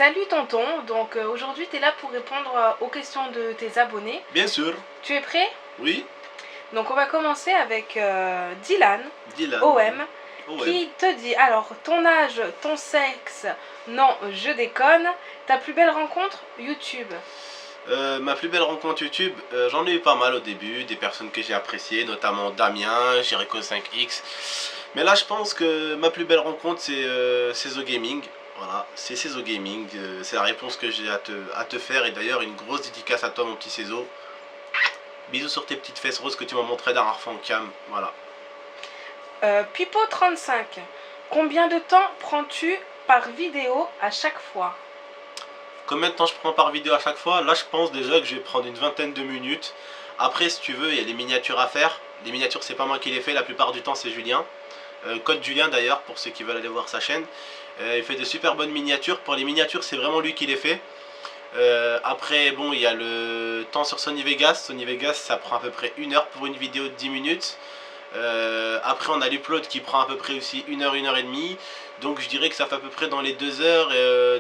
Salut tonton, donc aujourd'hui tu es là pour répondre aux questions de tes abonnés. Bien sûr. Tu es prêt? Oui. Donc on va commencer avec Dylan, Dylan. OM, OM. qui te dit, alors ton âge, ton sexe, non je déconne, ta plus belle rencontre YouTube? Ma plus belle rencontre YouTube, j'en ai eu pas mal au début, des personnes que j'ai appréciées, notamment Damien, Jericho 5X. Mais là je pense que ma plus belle rencontre c'est Cezo Gaming. Voilà, c'est Cezo Gaming, c'est la réponse que j'ai à te faire. Et d'ailleurs une grosse dédicace à toi mon petit Cezo. Bisous sur tes petites fesses roses que tu m'as montré d'un fois en cam, voilà. Pipo35, combien de temps prends-tu par vidéo à chaque fois? Combien de temps je prends par vidéo à chaque fois? Là je pense déjà que je vais prendre une vingtaine de minutes. Après si tu veux il y a les miniatures à faire. Les miniatures c'est pas moi qui les fais, la plupart du temps c'est Julien. Code Julien d'ailleurs pour ceux qui veulent aller voir sa chaîne. Il fait de super bonnes miniatures. Pour les miniatures c'est vraiment lui qui les fait. Après bon il y a le temps sur Sony Vegas. Sony Vegas ça prend à peu près 1 heure pour une vidéo de 10 minutes. Après on a l'upload qui prend à peu près aussi 1 heure, 1 heure et demie. Donc je dirais que ça fait à peu près dans les 2 heures,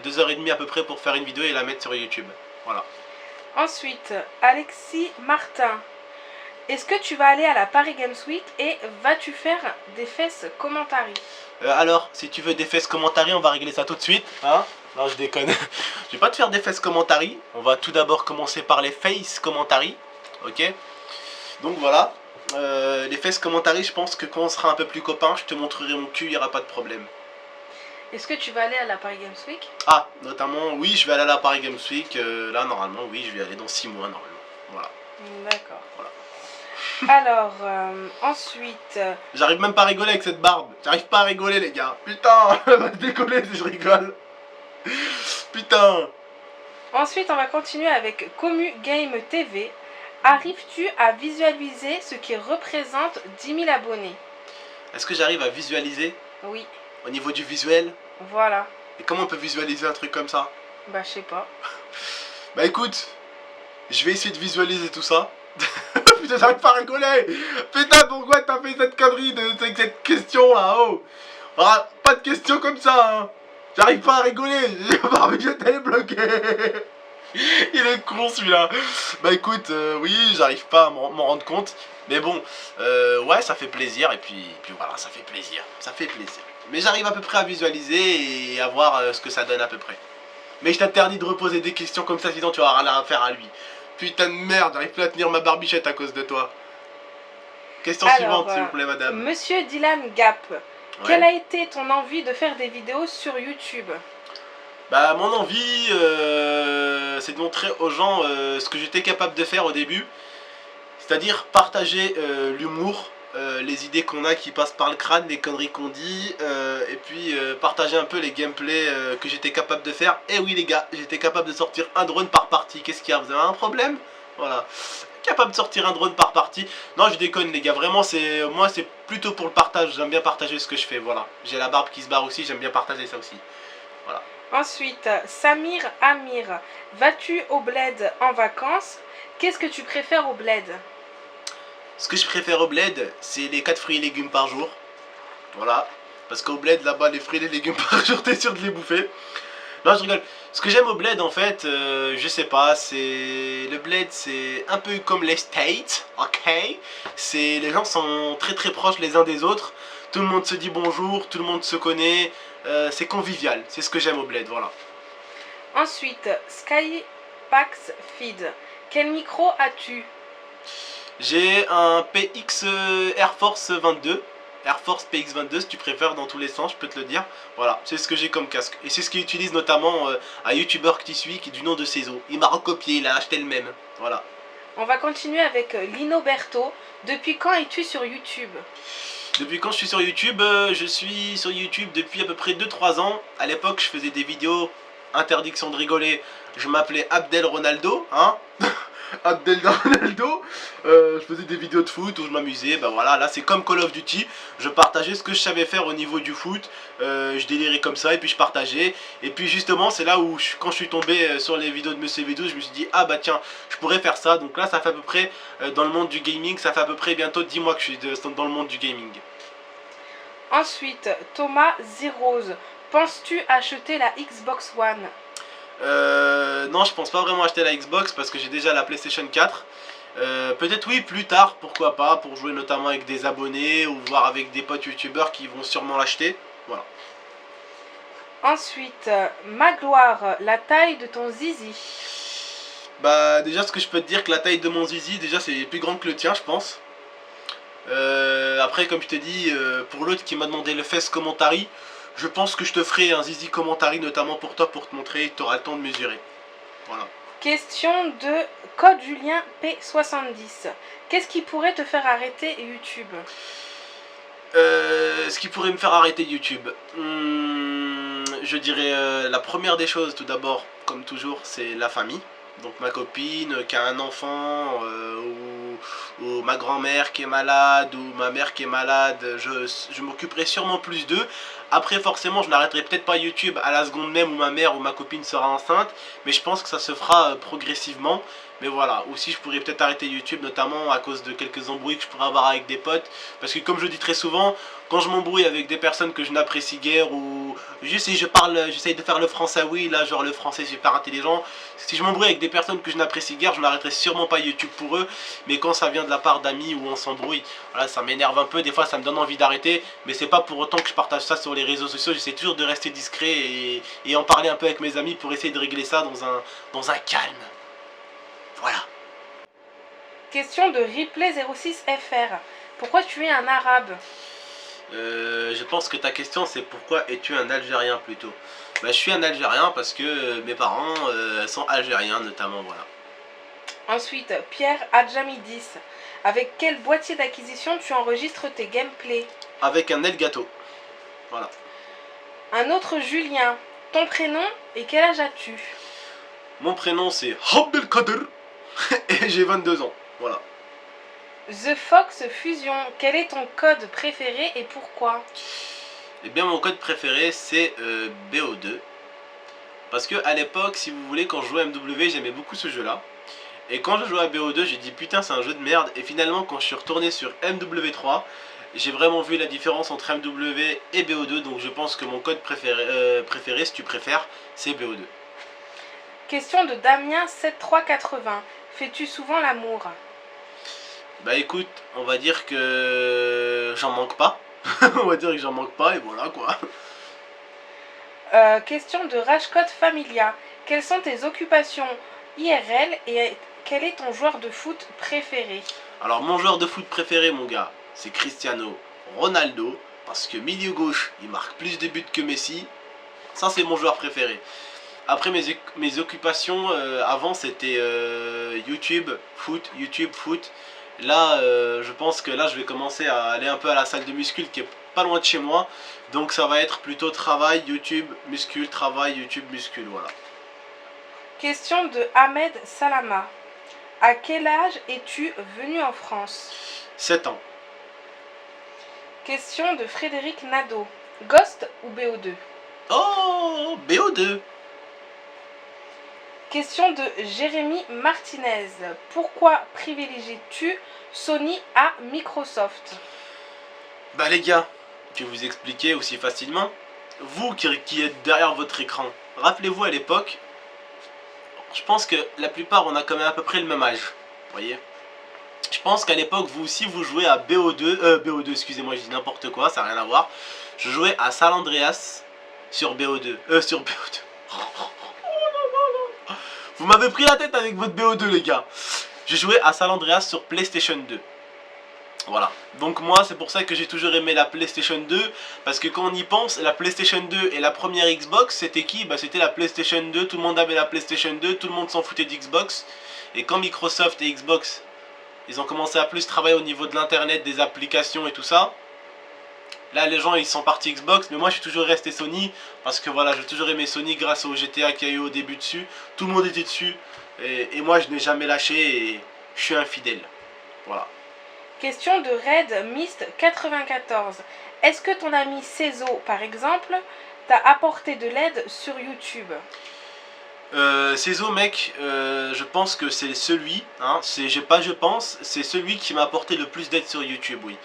2 heures et demie à peu près pour faire une vidéo et la mettre sur YouTube. Voilà. Ensuite, Alexis Martin, est-ce que tu vas aller à la Paris Games Week et vas-tu faire des fesses commentary? Alors, si tu veux des fesses commentary, on va régler ça tout de suite. Hein? Non, je déconne. Je vais pas te faire des fesses commentary. On va tout d'abord commencer par les face commentary. Ok? Donc voilà. Les fesses commentary, je pense que quand on sera un peu plus copains, je te montrerai mon cul, il n'y aura pas de problème. Est-ce que tu vas aller à la Paris Games Week? Ah, notamment, oui, je vais aller à la Paris Games Week. Là, normalement, oui, je vais aller dans 6 mois, normalement. Voilà. D'accord. Voilà. Alors, ensuite... J'arrive même pas à rigoler avec cette barbe. J'arrive pas à rigoler, les gars. Putain, elle va décoller si je rigole. Putain. Ensuite, on va continuer avec Commu Game TV. Arrives-tu à visualiser ce qui représente 10 000 abonnés? Est-ce que j'arrive à visualiser? Oui. Au niveau du visuel? Voilà. Et comment on peut visualiser un truc comme ça? Bah, je sais pas. Bah écoute, je vais essayer de visualiser tout ça. Putain, j'arrive pas à rigoler. Putain, pourquoi t'as fait cette connerie avec cette question là? Oh, ah, pas de question comme ça, hein. J'arrive pas à rigoler. Je t'ai bloqué. Il est con celui-là. Bah écoute, oui, j'arrive pas à m'en rendre compte. Mais bon, ouais, ça fait plaisir. Et puis voilà, ça fait plaisir. Ça fait plaisir. Mais j'arrive à peu près à visualiser et à voir ce que ça donne à peu près. Mais je t'interdis de reposer des questions comme ça, sinon tu vas rien à faire à lui. Putain de merde, j'arrive plus à tenir ma barbichette à cause de toi. Question suivante, s'il vous plaît, madame. Monsieur Dylan Gap, ouais. Quelle a été ton envie de faire des vidéos sur YouTube? Bah, mon envie, c'est de montrer aux gens ce que j'étais capable de faire au début. C'est-à-dire partager l'humour, les idées qu'on a qui passent par le crâne, les conneries qu'on dit, et puis partager un peu les gameplays que j'étais capable de faire. Et oui les gars, j'étais capable de sortir un drone par partie. Qu'est-ce qu'il y a? Vous avez un problème? Voilà. Capable de sortir un drone par partie. Non, je déconne les gars, vraiment moi c'est plutôt pour le partage. J'aime bien partager ce que je fais, voilà. J'ai la barbe qui se barre aussi, j'aime bien partager ça aussi. Voilà. Ensuite, Samir Amir, vas-tu au bled en vacances? Qu'est-ce que tu préfères au bled? Ce que je préfère au bled, c'est les 4 fruits et légumes par jour. Voilà. Parce qu'au bled, là-bas, les fruits et les légumes par jour, t'es sûr de les bouffer. Non, je rigole. Ce que j'aime au bled, en fait, je sais pas, c'est... Le bled, c'est un peu comme les States, ok? C'est... Les gens sont très très proches les uns des autres. Tout le monde se dit bonjour, tout le monde se connaît. C'est convivial, c'est ce que j'aime au bled, voilà. Ensuite, Skypax Feed, quel micro as-tu? J'ai un PX Air Force 22. Air Force PX22 si tu préfères, dans tous les sens, je peux te le dire. Voilà, c'est ce que j'ai comme casque. Et c'est ce qu'il utilise notamment un youtubeur que tu suis qui est du nom de Cezo. Il m'a recopié, il a acheté le même. Voilà. On va continuer avec Lino Berto. Depuis quand es-tu sur YouTube? Depuis quand je suis sur YouTube? Je suis sur YouTube depuis à peu près 2-3 ans. À l'époque, je faisais des vidéos, interdiction de rigoler. Je m'appelais Abdel Ronaldo, hein. Abdel Ronaldo, je faisais des vidéos de foot où je m'amusais, bah voilà, là c'est comme Call of Duty, je partageais ce que je savais faire au niveau du foot, je délirais comme ça et puis je partageais, et puis justement c'est là où quand je suis tombé sur les vidéos de Monsieur Vidéo, je me suis dit ah bah tiens, je pourrais faire ça, donc là ça fait à peu près, dans le monde du gaming, ça fait à peu près bientôt 10 mois que je suis dans le monde du gaming. Ensuite, Thomas Zeros, penses-tu acheter la Xbox One? Non, je pense pas vraiment acheter la Xbox parce que j'ai déjà la PlayStation 4. Peut-être oui, plus tard, pourquoi pas, pour jouer notamment avec des abonnés ou voir avec des potes youtubeurs qui vont sûrement l'acheter. Voilà. Ensuite, Magloire, la taille de ton zizi. Bah déjà ce que je peux te dire que la taille de mon zizi, déjà c'est plus grand que le tien je pense. Après comme je t'ai dit, pour l'autre qui m'a demandé le fesse commentary, je pense que je te ferai un zizi commentary notamment pour toi pour te montrer, tu auras le temps de mesurer. Voilà. Question de Code Julien P70. Qu'est-ce qui pourrait te faire arrêter YouTube? Ce qui pourrait me faire arrêter YouTube, je dirais la première des choses tout d'abord, comme toujours, c'est la famille. Donc ma copine qui a un enfant, ou ma grand-mère qui est malade, ou ma mère qui est malade, je m'occuperai sûrement plus d'eux. Après forcément je n'arrêterai peut-être pas YouTube à la seconde même où ma mère ou ma copine sera enceinte, mais je pense que ça se fera progressivement. Mais voilà, aussi je pourrais peut-être arrêter YouTube notamment à cause de quelques embrouilles que je pourrais avoir avec des potes. Parce que comme je dis très souvent, quand je m'embrouille avec des personnes que je n'apprécie guère ou juste si j'essaye de faire le français oui, là genre le français super intelligent. Si je m'embrouille avec des personnes que je n'apprécie guère, je n'arrêterai sûrement pas YouTube pour eux. Mais quand ça vient de la part d'amis où on s'embrouille, voilà, ça m'énerve un peu, des fois ça me donne envie d'arrêter. Mais c'est pas pour autant que je partage ça sur les réseaux sociaux, j'essaie toujours de rester discret et en parler un peu avec mes amis pour essayer de régler ça dans un calme. Voilà. Question de Replay06FR. Pourquoi tu es un arabe? Je pense que ta question c'est pourquoi es-tu un Algérien plutôt. Bah, je suis un Algérien parce que mes parents sont algériens notamment, voilà. Ensuite, Pierre Adjamidis. Avec quel boîtier d'acquisition tu enregistres tes gameplays? Avec un Elgato, voilà. Un autre Julien. Ton prénom et quel âge as-tu? Mon prénom c'est Abdelkader et j'ai 22 ans, voilà. The Fox Fusion. Quel est ton code préféré et pourquoi? Eh bien mon code préféré c'est BO2. Parce que à l'époque, si vous voulez, quand je jouais à MW, j'aimais beaucoup ce jeu là. Et quand je jouais à BO2, j'ai dit putain c'est un jeu de merde. Et finalement quand je suis retourné sur MW3, j'ai vraiment vu la différence entre MW et BO2. Donc je pense que mon code préféré si tu préfères, c'est BO2. Question de Damien7380. Fais-tu souvent l'amour? Bah écoute, on va dire que j'en manque pas. On va dire que j'en manque pas et voilà quoi. Question de Rajkot Familia. Quelles sont tes occupations IRL et quel est ton joueur de foot préféré? Alors mon joueur de foot préféré mon gars, c'est Cristiano Ronaldo. Parce que milieu gauche, il marque plus de buts que Messi. Ça c'est mon joueur préféré. Après mes occupations avant c'était YouTube, foot. Là je pense que là je vais commencer à aller un peu à la salle de muscule qui est pas loin de chez moi. Donc ça va être plutôt travail, YouTube, muscule, travail, YouTube, muscule, voilà. Question de Ahmed Salama. À quel âge es-tu venu en France? 7 ans. Question de Frédéric Nadeau. Ghost ou BO2? Oh, BO2. Question de Jérémy Martinez. Pourquoi privilégies-tu Sony à Microsoft? Bah les gars, je vais vous expliquer aussi facilement. Vous qui êtes derrière votre écran, rappelez-vous à l'époque, je pense que la plupart on a quand même à peu près le même âge, vous voyez. Je pense qu'à l'époque vous aussi vous jouez à BO2, excusez-moi je dis n'importe quoi, ça n'a rien à voir. Je jouais à San Andreas sur BO2, sur BO2. Vous m'avez pris la tête avec votre BO2 les gars. J'ai joué à San Andreas sur PlayStation 2. Voilà, donc moi c'est pour ça que j'ai toujours aimé la PlayStation 2. Parce que quand on y pense, la PlayStation 2 et la première Xbox, c'était qui? Bah c'était la PlayStation 2, tout le monde avait la PlayStation 2, tout le monde s'en foutait d'Xbox. Et quand Microsoft et Xbox, ils ont commencé à plus travailler au niveau de l'internet, des applications et tout ça, là les gens ils sont partis Xbox, mais moi je suis toujours resté Sony. Parce que voilà, j'ai toujours aimé Sony grâce au GTA qu'il y a eu au début dessus. Tout le monde était dessus, et moi je n'ai jamais lâché et je suis infidèle. Voilà. Question de Red Mist 94. Est-ce que ton ami Cézo, par exemple, t'a apporté de l'aide sur YouTube? Cézo mec, je pense que c'est celui, hein, c'est celui qui m'a apporté le plus d'aide sur YouTube, oui.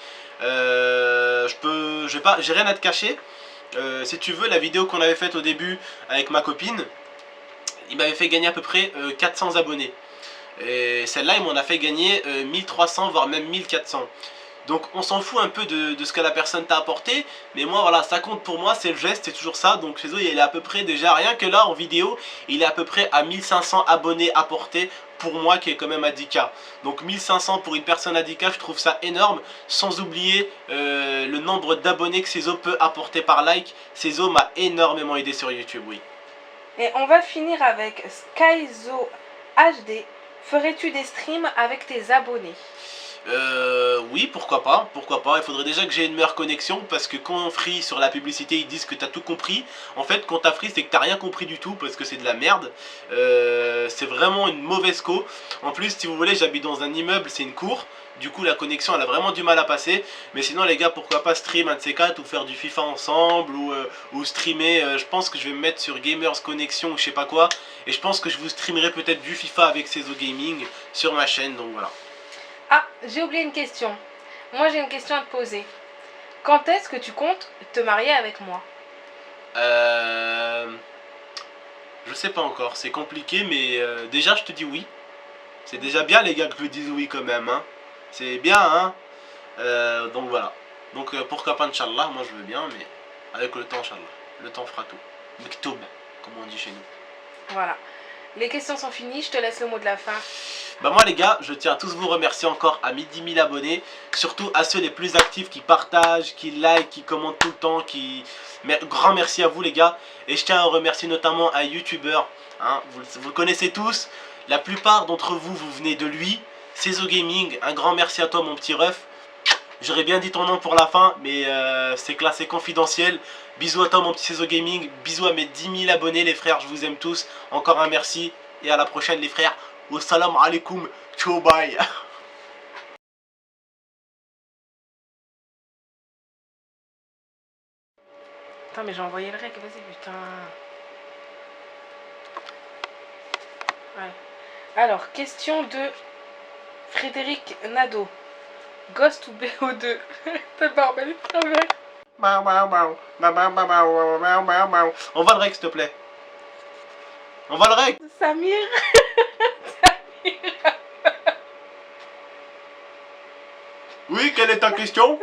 J'ai rien à te cacher. Si tu veux, la vidéo qu'on avait faite au début avec ma copine, il m'avait fait gagner à peu près 400 abonnés. Et celle-là, il m'en a fait gagner 1300, voire même 1400. Donc on s'en fout un peu de ce que la personne t'a apporté, mais moi voilà, ça compte pour moi, c'est le geste, c'est toujours ça. Donc chez eux il est à peu près déjà, rien que là en vidéo, il est à peu près à 1500 abonnés apportés pour moi qui est quand même à 10K. Donc 1500 pour une personne à 10K, je trouve ça énorme, sans oublier le nombre d'abonnés que Cézo peut apporter par like. Cézo m'a énormément aidé sur YouTube, oui. Et on va finir avec Skyzo HD. Ferais-tu des streams avec tes abonnés? Oui, pourquoi pas, pourquoi pas. Il faudrait déjà que j'ai une meilleure connexion parce que quand on free sur la publicité, ils disent que t'as tout compris. En fait, quand t'as free, c'est que t'as rien compris du tout parce que c'est de la merde. C'est vraiment une mauvaise co. En plus, si vous voulez, j'habite dans un immeuble, c'est une cour. Du coup, la connexion, elle a vraiment du mal à passer. Mais sinon, les gars, pourquoi pas stream un de ces quatre ou faire du FIFA ensemble ou streamer. Je pense que je vais me mettre sur Gamers Connexion ou je sais pas quoi. Et je pense que je vous streamerai peut-être du FIFA avec Cézo Gaming sur ma chaîne. Donc voilà. Ah, j'ai oublié une question. Moi, j'ai une question à te poser. Quand est-ce que tu comptes te marier avec moi? Je sais pas encore, c'est compliqué, mais déjà je te dis oui. C'est déjà bien les gars que je me dise oui quand même, hein. C'est bien, hein. Donc voilà. Donc pourquoi pas, Inch'Allah, moi je veux bien, mais avec le temps, Inch'Allah. Le temps fera tout. Mektoub, comme on dit chez nous. Voilà. Les questions sont finies, je te laisse le mot de la fin. Bah moi les gars, je tiens à tous vous remercier encore à 10 000 abonnés. Surtout à ceux les plus actifs qui partagent, qui like, qui commentent tout le temps, Mais grand merci à vous les gars. Et je tiens à remercier notamment un youtubeur, hein, vous le connaissez tous. La plupart d'entre vous, vous venez de lui, Cézo Gaming. Un grand merci à toi mon petit ref. J'aurais bien dit ton nom pour la fin, mais c'est classé confidentiel. Bisous à toi mon petit Cézo Gaming. Bisous à mes 10 000 abonnés les frères, je vous aime tous. Encore un merci et à la prochaine les frères. Wassalamu alaikum, ciao bye. Attends, mais j'ai envoyé le rec, vas-y, putain. Ouais. Alors, question de Frédéric Nadeau. Ghost ou BO2? T'as le barbel avec. On va le rec s'il te plaît. On va le rec. Samir. Oui, quelle est ta question?